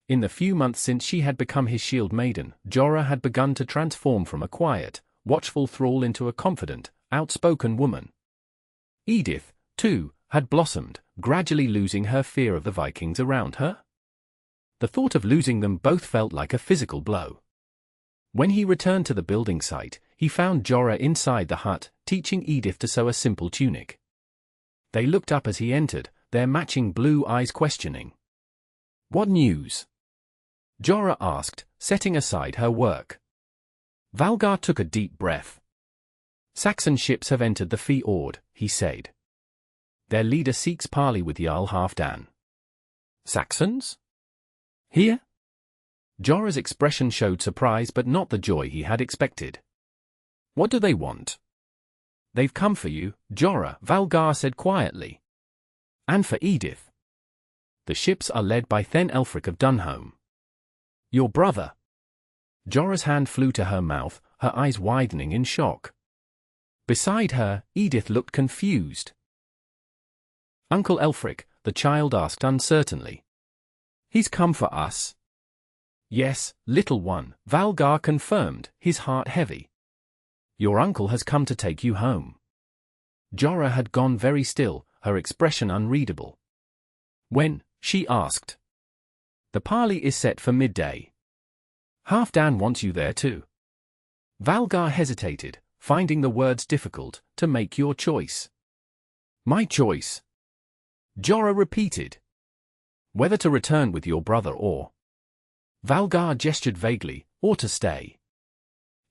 Speaker 1: In the few months since she had become his shield maiden, Jara had begun to transform from a quiet, watchful thrall into a confident, outspoken woman. Edith, too, had blossomed, gradually losing her fear of the Vikings around her. The thought of losing them both felt like a physical blow. When he returned to the building site, he found Jara inside the hut, teaching Edith to sew a simple tunic. They looked up as he entered, their matching blue eyes questioning. What news? Jara asked, setting aside her work. Valgar took a deep breath. Saxon ships have entered the fjord, he said. Their leader seeks parley with Jarl Halfdan. Saxons? Here? Jara's expression showed surprise but not the joy he had expected. What do they want? They've come for you, Jara, Valgar said quietly. And for Edith. The ships are led by Then Elfric of Dunholm. Your brother. Jara's hand flew to her mouth, her eyes widening in shock. Beside her, Edith looked confused. Uncle Elfric, the child asked uncertainly. He's come for us. Yes, little one, Valgar confirmed, his heart heavy. Your uncle has come to take you home. Jara had gone very still, her expression unreadable. When? She asked. The parley is set for midday. Halfdan wants you there too. Valgar hesitated, finding the words difficult, to make your choice. My choice. Jara repeated. Whether to return with your brother or... Valgar gestured vaguely, or to stay.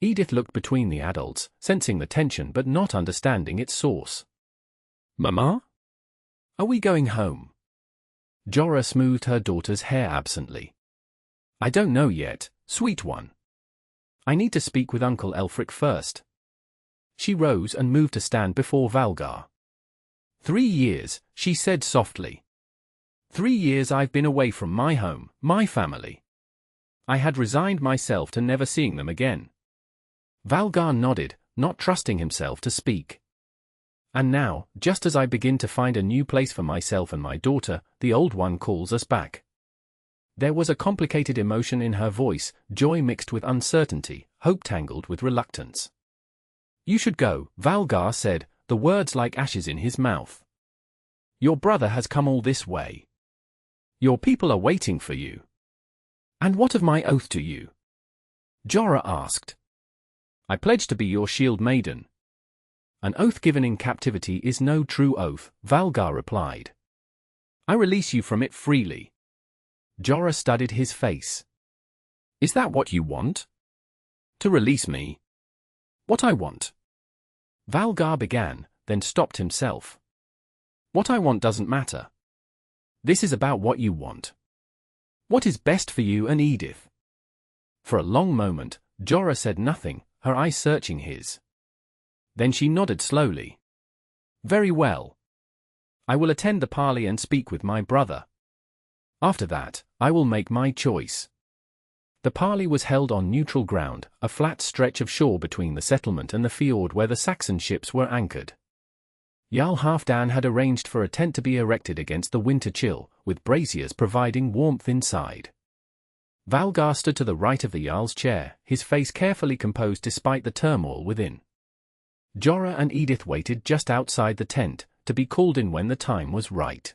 Speaker 1: Edith looked between the adults, sensing the tension but not understanding its source. Mama? Are we going home? Jara smoothed her daughter's hair absently. I don't know yet, sweet one. I need to speak with Uncle Elfric first. She rose and moved to stand before Valgar. 3 years, she said softly. 3 years I've been away from my home, my family. I had resigned myself to never seeing them again. Valgar nodded, not trusting himself to speak. And now, just as I begin to find a new place for myself and my daughter, the old one calls us back. There was a complicated emotion in her voice, joy mixed with uncertainty, hope tangled with reluctance. You should go, Valgar said, the words like ashes in his mouth. Your brother has come all this way. Your people are waiting for you. And what of my oath to you? Jara asked. I pledge to be your shield maiden. An oath given in captivity is no true oath, Valgar replied. I release you from it freely. Jara studied his face. Is that what you want? To release me? What I want? Valgar began, then stopped himself. What I want doesn't matter. This is about what you want. What is best for you and Edith? For a long moment, Jara said nothing, her eyes searching his. Then she nodded slowly. Very well. I will attend the parley and speak with my brother. After that, I will make my choice. The parley was held on neutral ground, a flat stretch of shore between the settlement and the fjord where the Saxon ships were anchored. Jarl Halfdan had arranged for a tent to be erected against the winter chill, with braziers providing warmth inside. Valgar stood to the right of the Jarl's chair, his face carefully composed despite the turmoil within. Jara and Edith waited just outside the tent, to be called in when the time was right.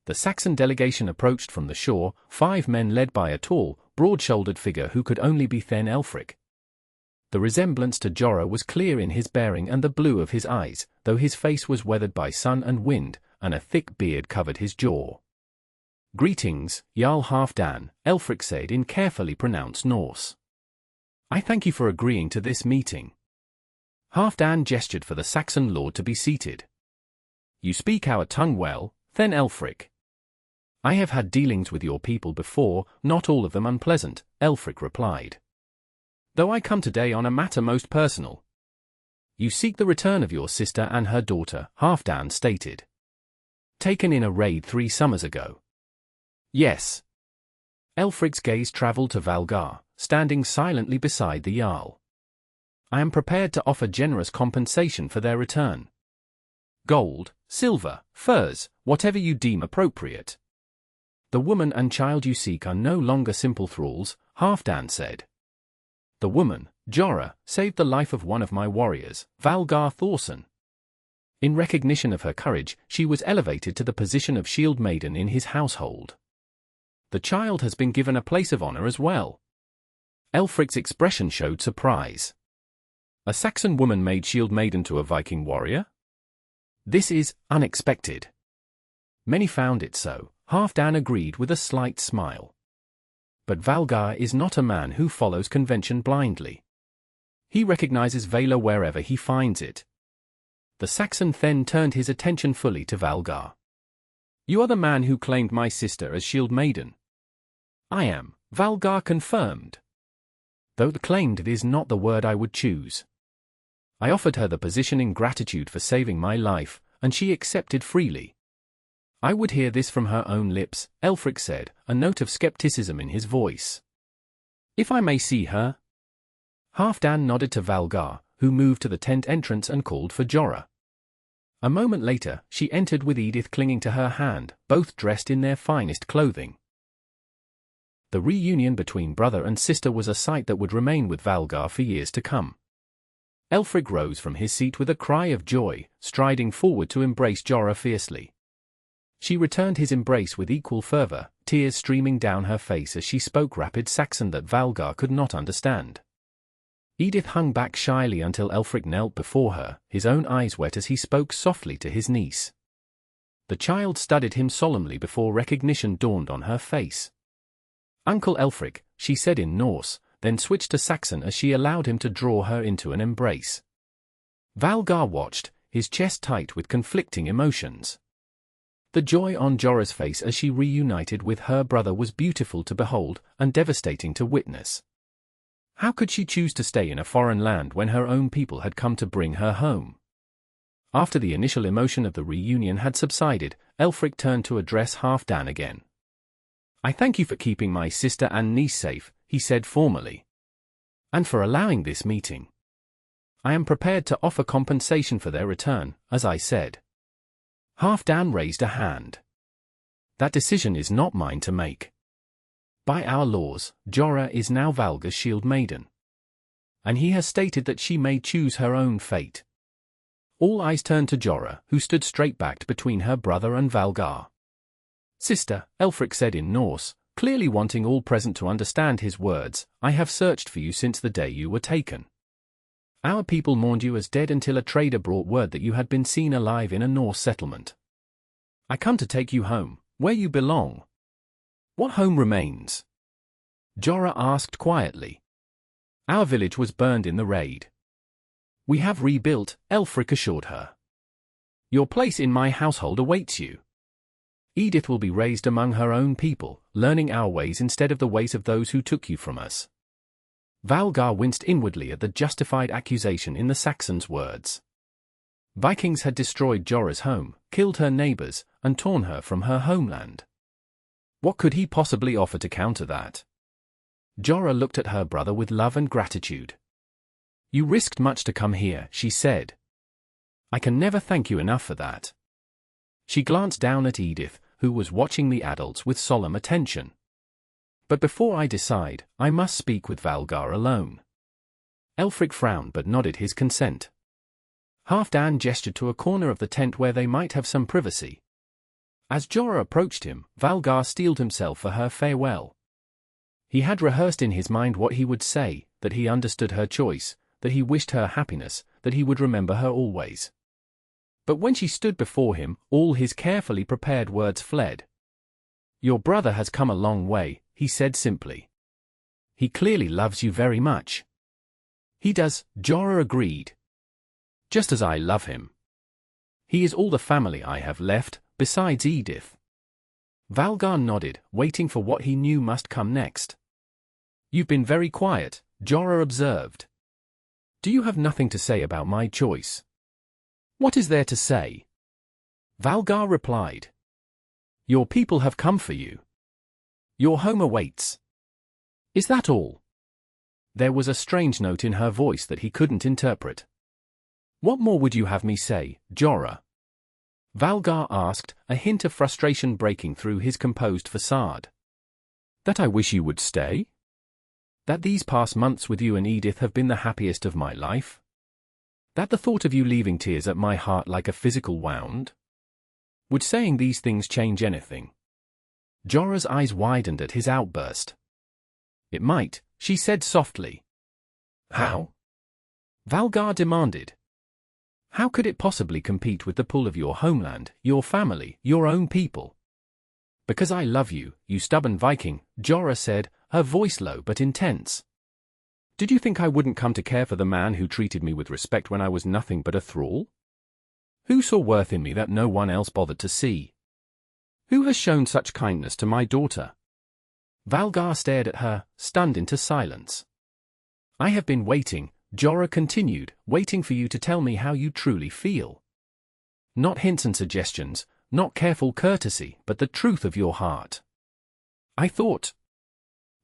Speaker 1: The Saxon delegation approached from the shore, 5 men led by a tall, broad-shouldered figure who could only be Then Elfric. The resemblance to Jara was clear in his bearing and the blue of his eyes, though his face was weathered by sun and wind, and a thick beard covered his jaw. Greetings, Jarl Halfdan, Elfric said in carefully pronounced Norse. I thank you for agreeing to this meeting. Halfdan gestured for the Saxon lord to be seated. You speak our tongue well, Then Elfric. I have had dealings with your people before, not all of them unpleasant, Elfric replied. Though I come today on a matter most personal. You seek the return of your sister and her daughter, Halfdan stated. Taken in a raid 3 summers ago. Yes. Elfric's gaze traveled to Valgar, standing silently beside the Jarl. I am prepared to offer generous compensation for their return. Gold, silver, furs, whatever you deem appropriate. The woman and child you seek are no longer simple thralls, Halfdan said. The woman, Jara, saved the life of one of my warriors, Valgar Thorsson. In recognition of her courage, she was elevated to the position of shield maiden in his household. The child has been given a place of honor as well. Elfric's expression showed surprise. A Saxon woman made shield maiden to a Viking warrior? This is unexpected. Many found it so, Halfdan agreed with a slight smile. But Valgar is not a man who follows convention blindly. He recognizes valor wherever he finds it. The Saxon then turned his attention fully to Valgar. You are the man who claimed my sister as shield maiden. I am, Valgar confirmed. Though the claimed is not the word I would choose. I offered her the position in gratitude for saving my life, and she accepted freely. I would hear this from her own lips, Elfric said, a note of skepticism in his voice. If I may see her? Halfdan nodded to Valgar, who moved to the tent entrance and called for Jara. A moment later, she entered with Edith clinging to her hand, both dressed in their finest clothing. The reunion between brother and sister was a sight that would remain with Valgar for years to come. Elfric rose from his seat with a cry of joy, striding forward to embrace Jara fiercely. She returned his embrace with equal fervor, tears streaming down her face as she spoke rapid Saxon that Valgar could not understand. Edith hung back shyly until Elfric knelt before her, his own eyes wet as he spoke softly to his niece. The child studied him solemnly before recognition dawned on her face. Uncle Elfric, she said in Norse, then switched to Saxon as she allowed him to draw her into an embrace. Valgar watched, his chest tight with conflicting emotions. The joy on Jara's face as she reunited with her brother was beautiful to behold and devastating to witness. How could she choose to stay in a foreign land when her own people had come to bring her home? After the initial emotion of the reunion had subsided, Elfric turned to address Halfdan again. I thank you for keeping my sister and niece safe, he said formally. And for allowing this meeting. I am prepared to offer compensation for their return, as I said. Halfdan raised a hand. That decision is not mine to make. By our laws, Jara is now Valgar's shield maiden. And he has stated that she may choose her own fate. All eyes turned to Jara, who stood straight-backed between her brother and Valgar. Sister, Elfric said in Norse, clearly wanting all present to understand his words, I have searched for you since the day you were taken. Our people mourned you as dead until a trader brought word that you had been seen alive in a Norse settlement. I come to take you home, where you belong. What home remains? Jara asked quietly. Our village was burned in the raid. We have rebuilt, Elfric assured her. Your place in my household awaits you. Edith will be raised among her own people, learning our ways instead of the ways of those who took you from us. Valgar winced inwardly at the justified accusation in the Saxon's words. Vikings had destroyed Jara's home, killed her neighbors, and torn her from her homeland. What could he possibly offer to counter that? Jara looked at her brother with love and gratitude. You risked much to come here, she said. I can never thank you enough for that. She glanced down at Edith, who was watching the adults with solemn attention. But before I decide, I must speak with Valgar alone. Elfric frowned but nodded his consent. Halfdan gestured to a corner of the tent where they might have some privacy. As Jara approached him, Valgar steeled himself for her farewell. He had rehearsed in his mind what he would say, that he understood her choice, that he wished her happiness, that he would remember her always. But when she stood before him, all his carefully prepared words fled. Your brother has come a long way, he said simply. He clearly loves you very much. He does, Jara agreed. Just as I love him. He is all the family I have left, besides Edith. Valgar nodded, waiting for what he knew must come next. You've been very quiet, Jara observed. Do you have nothing to say about my choice? What is there to say? Valgar replied. Your people have come for you. Your home awaits. Is that all? There was a strange note in her voice that he couldn't interpret. What more would you have me say, Jara? Valgar asked, a hint of frustration breaking through his composed facade. That I wish you would stay? That these past months with you and Edith have been the happiest of my life? That the thought of you leaving tears at my heart like a physical wound? Would saying these things change anything? Jara's eyes widened at his outburst. It might, she said softly. How? Valgar demanded. How could it possibly compete with the pull of your homeland, your family, your own people? Because I love you, you stubborn Viking, Jara said, her voice low but intense. Did you think I wouldn't come to care for the man who treated me with respect when I was nothing but a thrall? Who saw worth in me that no one else bothered to see? Who has shown such kindness to my daughter? Valgar stared at her, stunned into silence. I have been waiting, Jara continued, waiting for you to tell me how you truly feel. Not hints and suggestions, not careful courtesy, but the truth of your heart. I thought.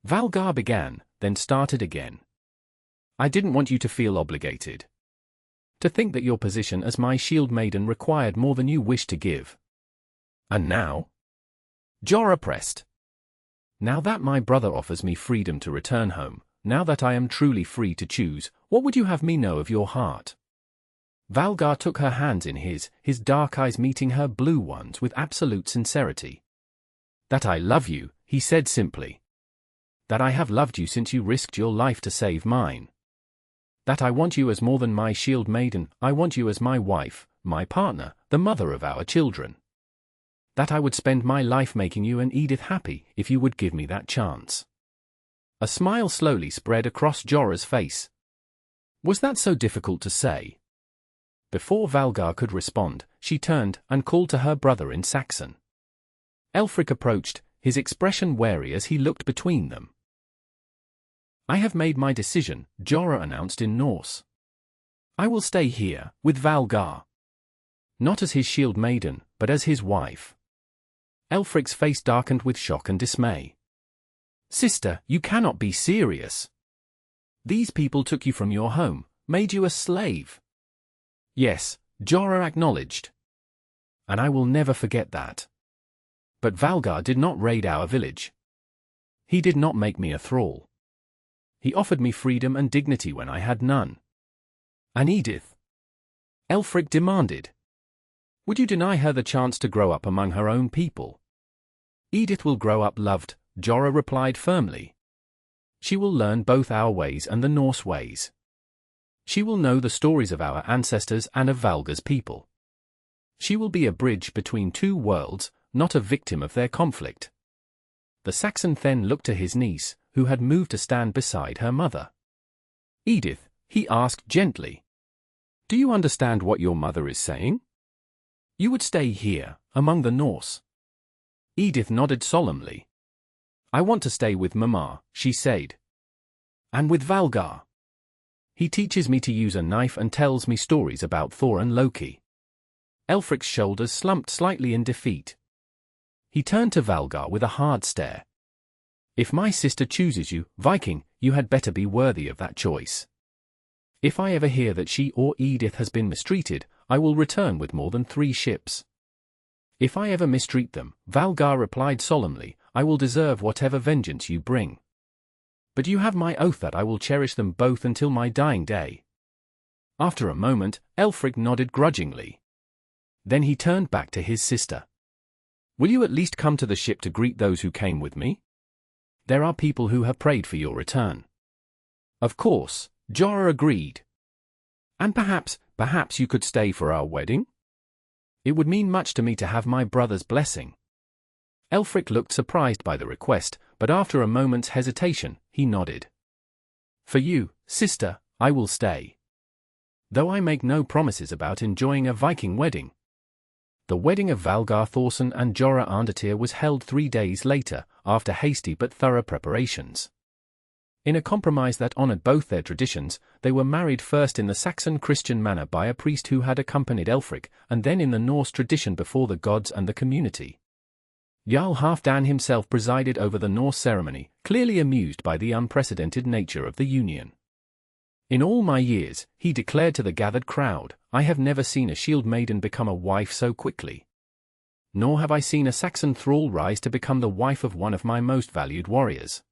Speaker 1: Valgar began, then started again. I didn't want you to feel obligated. To think that your position as my shield maiden required more than you wished to give. And now? Jara pressed. Now that my brother offers me freedom to return home, now that I am truly free to choose, what would you have me know of your heart? Valgar took her hands in his dark eyes meeting her blue ones with absolute sincerity. That I love you, he said simply. That I have loved you since you risked your life to save mine. That I want you as more than my shield maiden, I want you as my wife, my partner, the mother of our children. That I would spend my life making you and Edith happy if you would give me that chance. A smile slowly spread across Jara's face. Was that so difficult to say? Before Valgar could respond, she turned and called to her brother in Saxon. Elfric approached, his expression wary as he looked between them. I have made my decision, Jara announced in Norse. I will stay here, with Valgar. Not as his shield maiden, but as his wife. Elfric's face darkened with shock and dismay. Sister, you cannot be serious. These people took you from your home, made you a slave. Yes, Jara acknowledged. And I will never forget that. But Valgar did not raid our village. He did not make me a thrall. He offered me freedom and dignity when I had none. And Edith? Elfric demanded. Would you deny her the chance to grow up among her own people? Edith will grow up loved, Jara replied firmly. She will learn both our ways and the Norse ways. She will know the stories of our ancestors and of Valgar's people. She will be a bridge between two worlds, not a victim of their conflict. The Saxon then looked to his niece, who had moved to stand beside her mother. Edith, he asked gently. Do you understand what your mother is saying? You would stay here, among the Norse. Edith nodded solemnly. I want to stay with Mama, she said. And with Valgar. He teaches me to use a knife and tells me stories about Thor and Loki. Elfric's shoulders slumped slightly in defeat. He turned to Valgar with a hard stare. If my sister chooses you, Viking, you had better be worthy of that choice. If I ever hear that she or Edith has been mistreated, I will return with more than 3 ships. If I ever mistreat them, Valgar replied solemnly, I will deserve whatever vengeance you bring. But you have my oath that I will cherish them both until my dying day. After a moment, Elfric nodded grudgingly. Then he turned back to his sister. Will you at least come to the ship to greet those who came with me? There are people who have prayed for your return. Of course, Jara agreed. And perhaps you could stay for our wedding? It would mean much to me to have my brother's blessing. Elfric looked surprised by the request, but after a moment's hesitation, he nodded. For you, sister, I will stay. Though I make no promises about enjoying a Viking wedding. The wedding of Valgar Thorsson and Jara Andatir was held 3 days later, after hasty but thorough preparations. In a compromise that honored both their traditions, they were married first in the Saxon Christian manner by a priest who had accompanied Elfric, and then in the Norse tradition before the gods and the community. Jarl Halfdan himself presided over the Norse ceremony, clearly amused by the unprecedented nature of the union. In all my years, he declared to the gathered crowd, I have never seen a shield maiden become a wife so quickly. Nor have I seen a Saxon thrall rise to become the wife of one of my most valued warriors.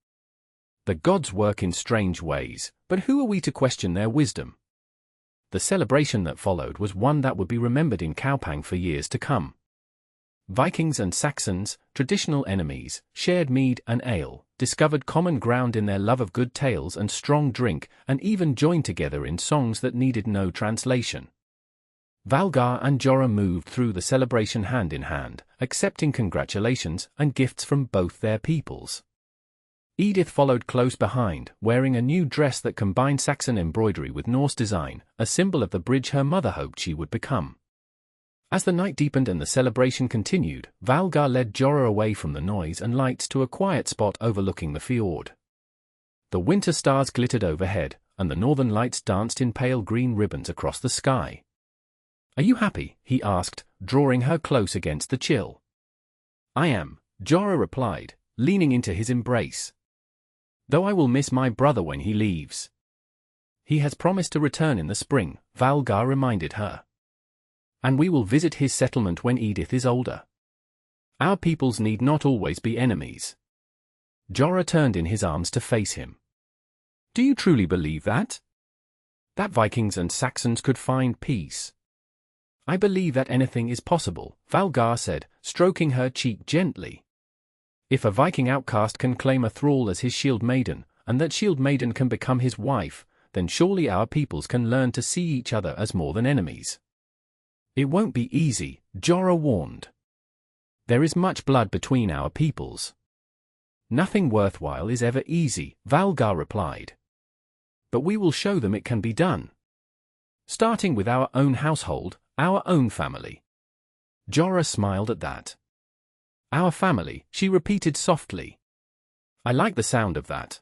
Speaker 1: The gods work in strange ways, but who are we to question their wisdom? The celebration that followed was one that would be remembered in Kaupang for years to come. Vikings and Saxons, traditional enemies, shared mead and ale, discovered common ground in their love of good tales and strong drink, and even joined together in songs that needed no translation. Valgar and Jara moved through the celebration hand in hand, accepting congratulations and gifts from both their peoples. Edith followed close behind, wearing a new dress that combined Saxon embroidery with Norse design, a symbol of the bridge her mother hoped she would become. As the night deepened and the celebration continued, Valgar led Jara away from the noise and lights to a quiet spot overlooking the fjord. The winter stars glittered overhead, and the northern lights danced in pale green ribbons across the sky. Are you happy? He asked, drawing her close against the chill. I am, Jara replied, leaning into his embrace. Though I will miss my brother when he leaves. He has promised to return in the spring, Valgar reminded her. And we will visit his settlement when Edith is older. Our peoples need not always be enemies. Jara turned in his arms to face him. Do you truly believe that? That Vikings and Saxons could find peace? I believe that anything is possible, Valgar said, stroking her cheek gently. If a Viking outcast can claim a thrall as his shield maiden, and that shield maiden can become his wife, then surely our peoples can learn to see each other as more than enemies. It won't be easy, Jara warned. There is much blood between our peoples. Nothing worthwhile is ever easy, Valgar replied. But we will show them it can be done. Starting with our own household, our own family. Jara smiled at that. Our family, she repeated softly. I like the sound of that.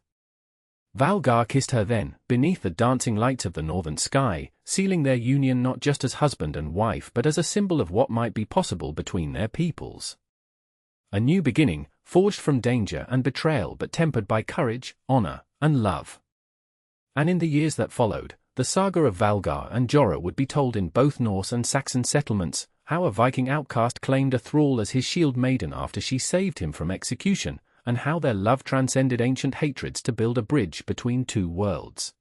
Speaker 1: Valgar kissed her then, beneath the dancing lights of the northern sky, sealing their union not just as husband and wife but as a symbol of what might be possible between their peoples. A new beginning, forged from danger and betrayal but tempered by courage, honor, and love. And in the years that followed, The saga of Valgar and Jara would be told in both Norse and Saxon settlements, how a Viking outcast claimed a thrall as his shield maiden after she saved him from execution, and how their love transcended ancient hatreds to build a bridge between two worlds.